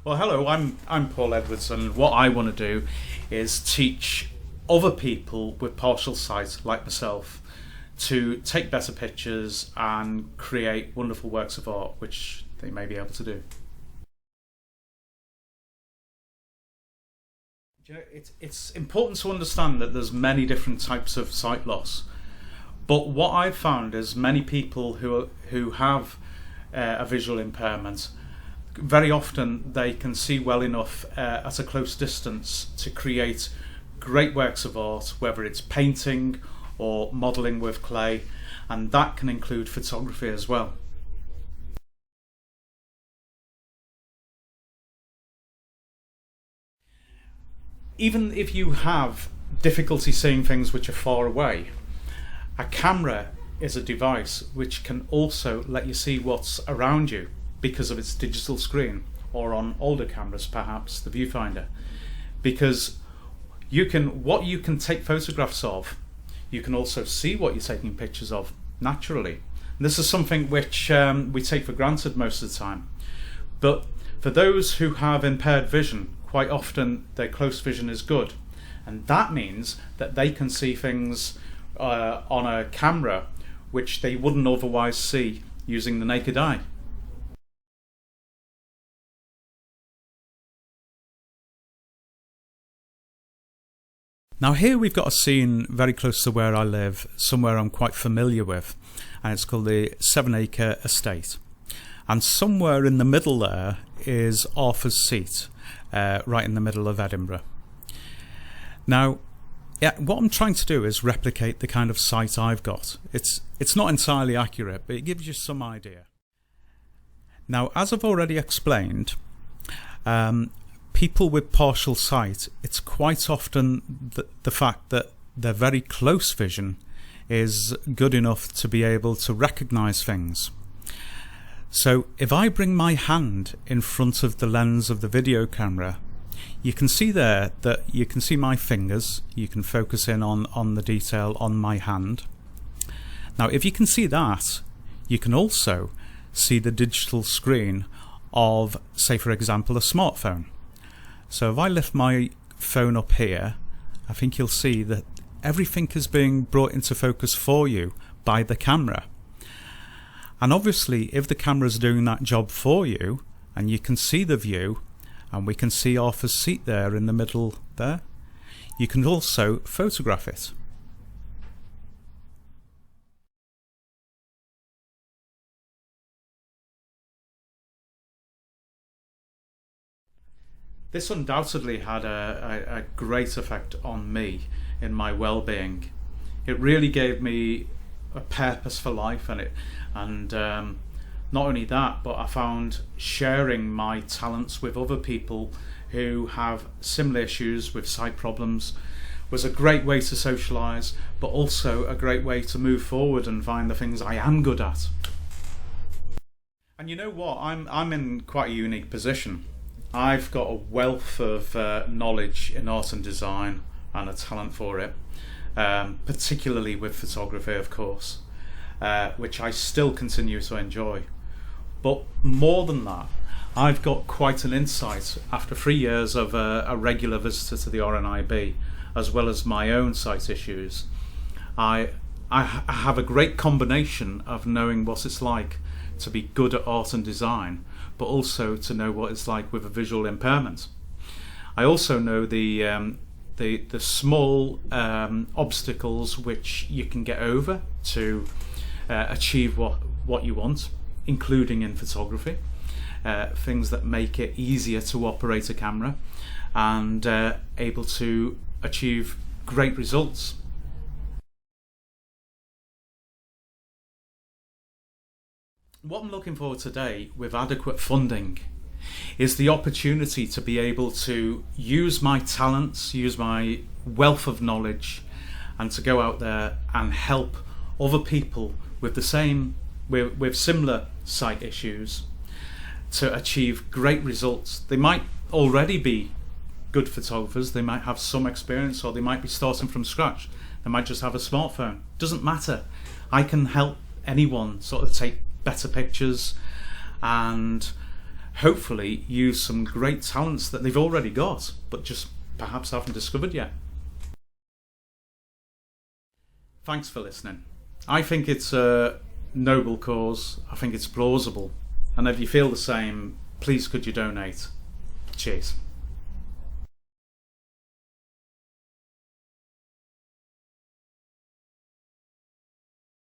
Well, hello, I'm Paul Edwards, and what I want to do is teach other people with partial sight, like myself, to take better pictures and create wonderful works of art, which they may be able to do. It's important to understand that there's many different types of sight loss. But what I've found is many people who have a visual impairment, very often they can see well enough at a close distance to create great works of art, whether it's painting or modelling with clay, and that can include photography as well. Even if you have difficulty seeing things which are far away, a camera is a device which can also let you see what's around you because of its digital screen, or on older cameras perhaps the viewfinder, because what you can take photographs of, you can also see what you're taking pictures of naturally. And this is something which we take for granted most of the time, but for those who have impaired vision, quite often their close vision is good, and that means that they can see things on a camera which they wouldn't otherwise see using the naked eye. Now here we've got a scene very close to where I live, somewhere I'm quite familiar with, and it's called the 7-acre estate. And somewhere in the middle there is Arthur's Seat, right in the middle of Edinburgh. Now, what I'm trying to do is replicate the kind of sight I've got. It's not entirely accurate, but it gives you some idea. Now, as I've already explained, people with partial sight, it's quite often the fact that their very close vision is good enough to be able to recognise things. So if I bring my hand in front of the lens of the video camera, you can see there that you can see my fingers. You can focus in on the detail on my hand. Now if you can see that, you can also see the digital screen of, say for example, a smartphone. So if I lift my phone up here, I think you'll see that everything is being brought into focus for you by the camera. And obviously if the camera is doing that job for you, and you can see the view, and we can see Arthur's Seat there in the middle there, you can also photograph it. This undoubtedly had a great effect on me in my well-being. It really gave me a purpose for life, and not only that, but I found sharing my talents with other people who have similar issues with sight problems was a great way to socialise, but also a great way to move forward and find the things I am good at. And you know what, I'm in quite a unique position. I've got a wealth of knowledge in art and design and a talent for it, particularly with photography of course, which I still continue to enjoy. But more than that, I've got quite an insight after 3 years of a regular visitor to the RNIB, as well as my own sight issues. I have a great combination of knowing what it's like to be good at art and design, but also to know what it's like with a visual impairment. I also know the small obstacles which you can get over to achieve what you want, including in photography, things that make it easier to operate a camera and able to achieve great results. What I'm looking for today, with adequate funding, is the opportunity to be able to use my talents, use my wealth of knowledge, and to go out there and help other people with with similar sight issues to achieve great results. They might already be good photographers, they might have some experience, or they might be starting from scratch. They might just have a smartphone. Doesn't matter. I can help anyone sort of take better pictures and hopefully use some great talents that they've already got, but just perhaps haven't discovered yet. Thanks for listening. I think it's a noble cause. I think it's plausible. And if you feel the same, please could you donate? Cheers.